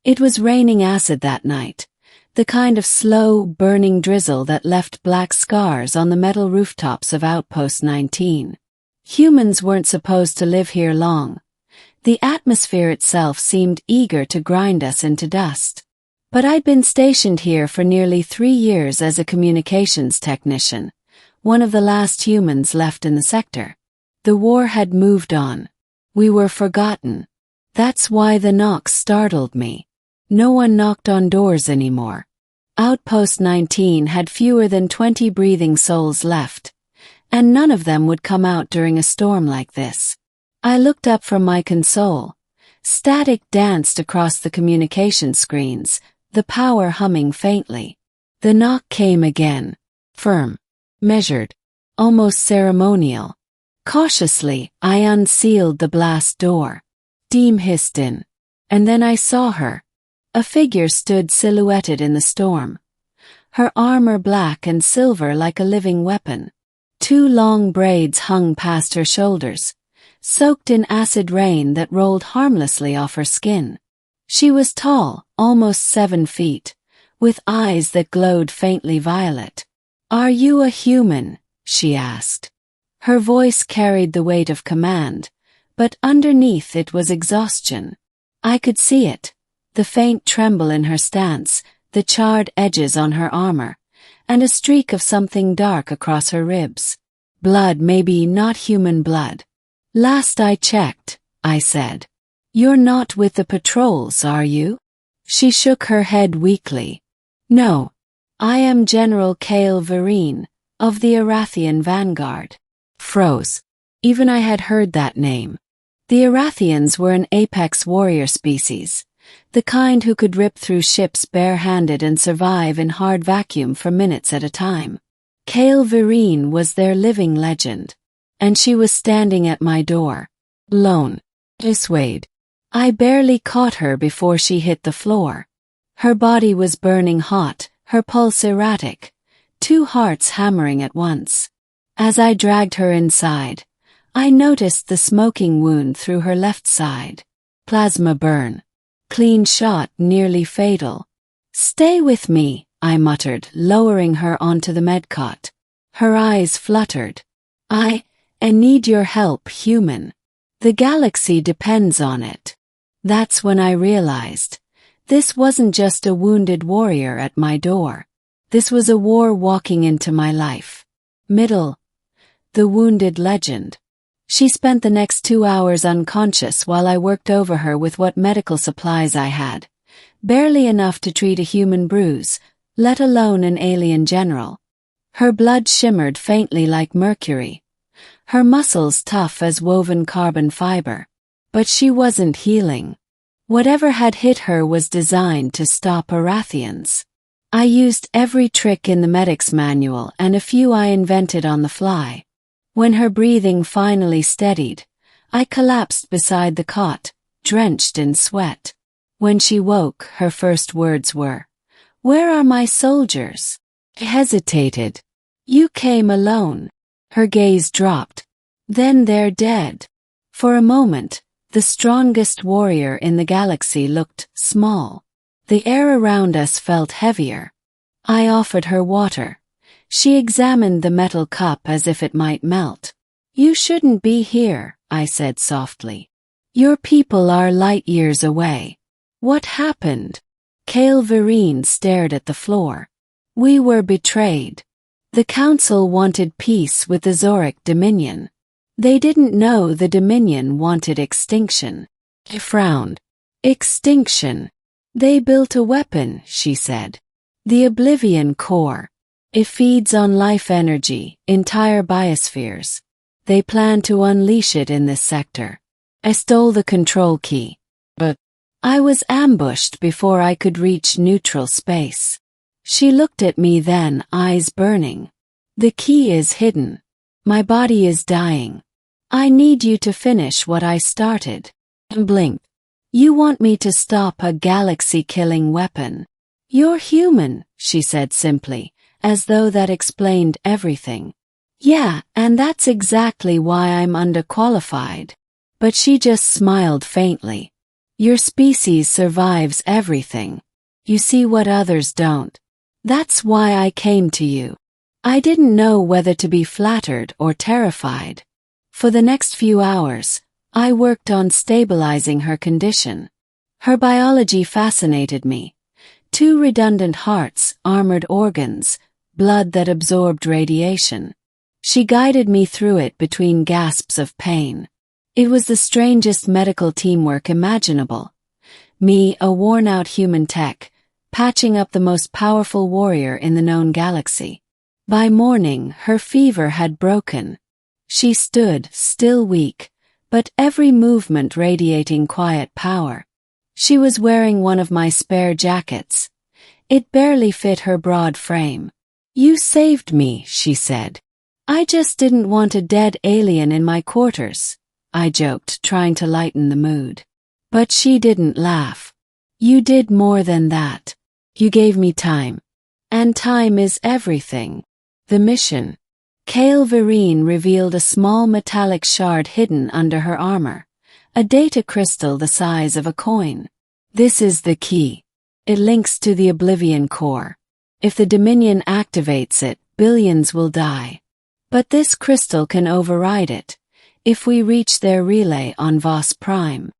It was raining acid that night, the kind of slow, burning drizzle that left black scars on the metal rooftops of Outpost 19. Humans weren't supposed to live here long. The atmosphere itself seemed eager to grind us into dust. But I'd been stationed here for nearly 3 years as a communications technician, one of the last humans left in the sector. The war had moved on. We were forgotten. That's why the knocks startled me. No one knocked on doors anymore. Outpost 19 had fewer than 20 breathing souls left, and none of them would come out during a storm like this. I looked up from my console. Static danced across the communication screens, the power humming faintly. The knock came again. Firm. Measured. Almost ceremonial. Cautiously, I unsealed the blast door. Steam hissed in. And then I saw her. A figure stood silhouetted in the storm. Her armor black and silver like a living weapon. 2 long braids hung past her shoulders, soaked in acid rain that rolled harmlessly off her skin. She was tall, almost 7 feet, with eyes that glowed faintly violet. "Are you a human?" she asked. Her voice carried the weight of command, but underneath it was exhaustion. I could see it, the faint tremble in her stance, the charred edges on her armor, and a streak of something dark across her ribs. Blood, maybe not human blood. "Last I checked," I said. "You're not with the patrols, are you?" She shook her head weakly. "No. I am General Kale Vereen, of the Arathian Vanguard." Froze. Even I had heard that name. The Arathians were an apex warrior species, the kind who could rip through ships bare-handed and survive in hard vacuum for minutes at a time. Kale Vereen was their living legend. And she was standing at my door. Alone. I swayed. I barely caught her before she hit the floor. Her body was burning hot, her pulse erratic, 2 hearts hammering at once. As I dragged her inside, I noticed the smoking wound through her left side. Plasma burn. Clean shot, nearly fatal. "Stay with me," I muttered, lowering her onto the medcot. Her eyes fluttered. I need your help, human. The galaxy depends on it." That's when I realized. This wasn't just a wounded warrior at my door. This was a war walking into my life. The wounded legend. She spent the next 2 hours unconscious while I worked over her with what medical supplies I had. Barely enough to treat a human bruise, let alone an alien general. Her blood shimmered faintly like mercury. Her muscles tough as woven carbon fiber. But she wasn't healing. Whatever had hit her was designed to stop Arathians. I used every trick in the medic's manual and a few I invented on the fly. When her breathing finally steadied, I collapsed beside the cot, drenched in sweat. When she woke, her first words were, "Where are my soldiers?" I hesitated. "You came alone." Her gaze dropped. "Then they're dead." For a moment, the strongest warrior in the galaxy looked small. The air around us felt heavier. I offered her water. She examined the metal cup as if it might melt. "You shouldn't be here," I said softly. "Your people are light years away." "What happened?" Kale Vereen stared at the floor. "We were betrayed. The Council wanted peace with the Zoric Dominion. They didn't know the Dominion wanted extinction." I frowned. "Extinction? They built a weapon," she said. "The Oblivion Core. It feeds on life energy, entire biospheres. They plan to unleash it in this sector." I stole the control key. But I was ambushed before I could reach neutral space. She looked at me then, eyes burning. "The key is hidden. My body is dying. I need you to finish what I started." I blinked. "You want me to stop a galaxy-killing weapon?" "You're human," she said simply, as though that explained everything. "Yeah, and that's exactly why I'm underqualified." But she just smiled faintly. Your species survives everything. You see what others don't. That's why I came to you. I didn't know whether to be flattered or terrified. For the next few hours, I worked on stabilizing her condition. Her biology fascinated me. 2 redundant hearts, armored organs, blood that absorbed radiation. She guided me through it between gasps of pain. It was the strangest medical teamwork imaginable. Me, a worn-out human tech, patching up the most powerful warrior in the known galaxy. By morning, her fever had broken. She stood, still weak, but every movement radiating quiet power. She was wearing one of my spare jackets. It barely fit her broad frame. "You saved me," she said. "I just didn't want a dead alien in my quarters," I joked, trying to lighten the mood. But she didn't laugh. "You did more than that. You gave me time. And time is everything." The mission. Kale Vereen revealed a small metallic shard hidden under her armor, a data crystal the size of a coin. "This is the key. It links to the Oblivion core. If the Dominion activates it, billions will die. But this crystal can override it, if we reach their relay on Voss Prime."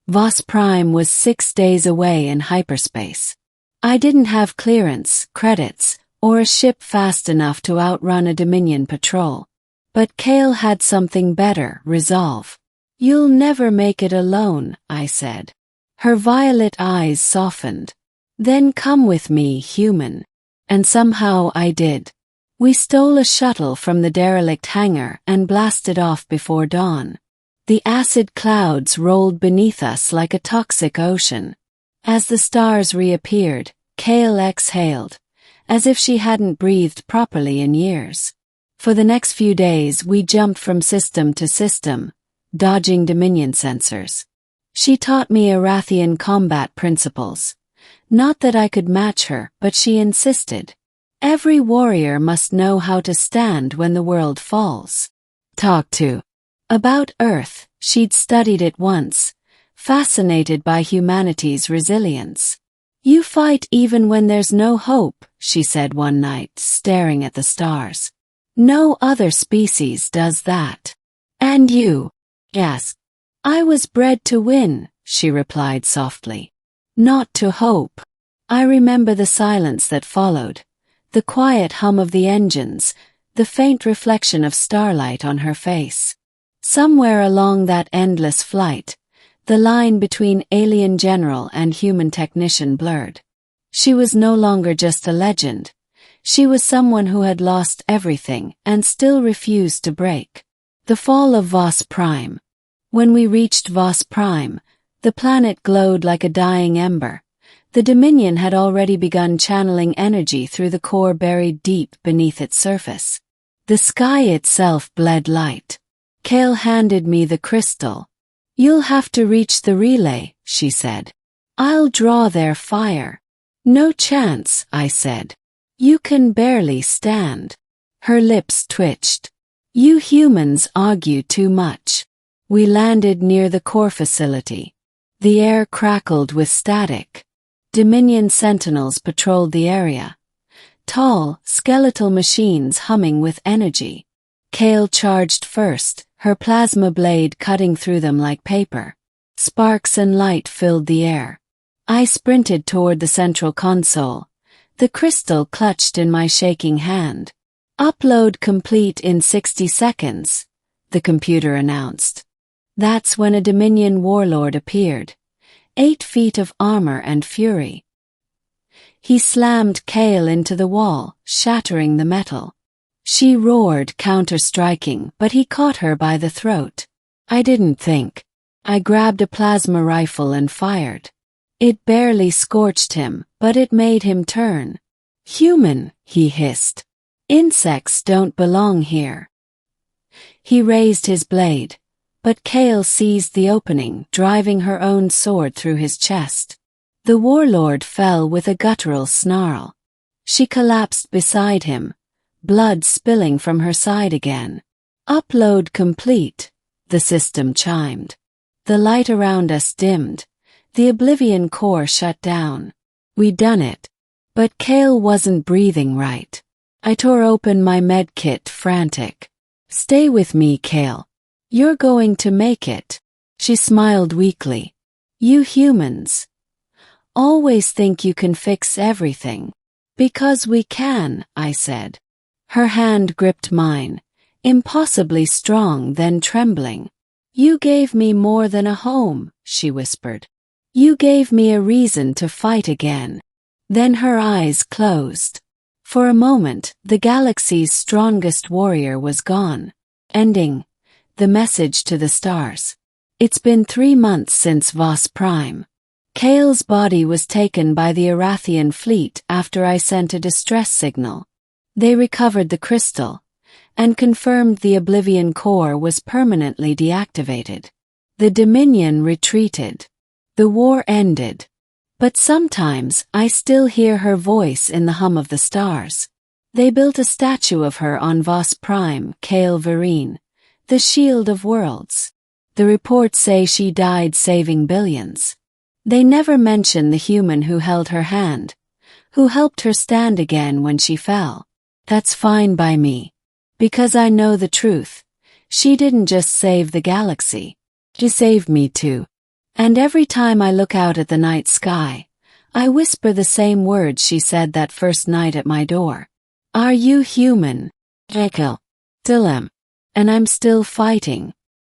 Voss Prime was 6 days away in hyperspace. I didn't have clearance, credits, or a ship fast enough to outrun a Dominion patrol. But Kale had something better, resolve. "You'll never make it alone," I said. Her violet eyes softened. "Then come with me, human." And somehow I did. We stole a shuttle from the derelict hangar and blasted off before dawn. The acid clouds rolled beneath us like a toxic ocean. As the stars reappeared, Kale exhaled, as if she hadn't breathed properly in years. For the next few days we jumped from system to system, dodging Dominion sensors. She taught me Arathian combat principles. Not that I could match her, but she insisted. Every warrior must know how to stand when the world falls. Talk to. About Earth, she'd studied it once, fascinated by humanity's resilience. "You fight even when there's no hope," she said one night, staring at the stars. "No other species does that." "And you?" "Yes. I was bred to win," she replied softly. "Not to hope." I remember the silence that followed, the quiet hum of the engines, the faint reflection of starlight on her face. Somewhere along that endless flight, the line between alien general and human technician blurred. She was no longer just a legend. She was someone who had lost everything and still refused to break. The fall of Voss Prime. When we reached Voss Prime, the planet glowed like a dying ember. The Dominion had already begun channeling energy through the core buried deep beneath its surface. The sky itself bled light. Kale handed me the crystal. "You'll have to reach the relay," she said. "I'll draw their fire." "No chance," I said. "You can barely stand." Her lips twitched. "You humans argue too much." We landed near the core facility. The air crackled with static. Dominion sentinels patrolled the area. Tall, skeletal machines humming with energy. Kale charged first, her plasma blade cutting through them like paper. Sparks and light filled the air. I sprinted toward the central console, the crystal clutched in my shaking hand. "Upload complete in 60 seconds, the computer announced. That's when a Dominion warlord appeared, 8 feet of armor and fury. He slammed Kale into the wall, shattering the metal. She roared, counter-striking, but he caught her by the throat. I didn't think. I grabbed a plasma rifle and fired. It barely scorched him, but it made him turn. "Human," he hissed. "Insects don't belong here." He raised his blade, but Kale seized the opening, driving her own sword through his chest. The warlord fell with a guttural snarl. She collapsed beside him, blood spilling from her side again. "Upload complete," the system chimed. The light around us dimmed, The Oblivion core shut down. We'd done it. But Kale wasn't breathing right. I tore open my med kit, frantic. Stay with me, Kale. You're going to make it. She smiled weakly. You humans always think you can fix everything. Because we can, I said. Her hand gripped mine, impossibly strong then trembling. You gave me more than a home, she whispered. You gave me a reason to fight again. Then her eyes closed. For a moment, the galaxy's strongest warrior was gone, ending the message to the stars. It's been 3 months since Vos Prime. Kale's body was taken by the Arathian fleet after I sent a distress signal. They recovered the crystal and confirmed the Oblivion core was permanently deactivated. The Dominion retreated. The war ended. But sometimes I still hear her voice in the hum of the stars. They built a statue of her on Vos Prime, Kale Vereen, the Shield of Worlds. The reports say she died saving billions. They never mention the human who held her hand, who helped her stand again when she fell. That's fine by me. Because I know the truth. She didn't just save the galaxy. She saved me too. And every time I look out at the night sky, I whisper the same words she said that first night at my door. Are you human? Jekyll. Still am. And I'm still fighting.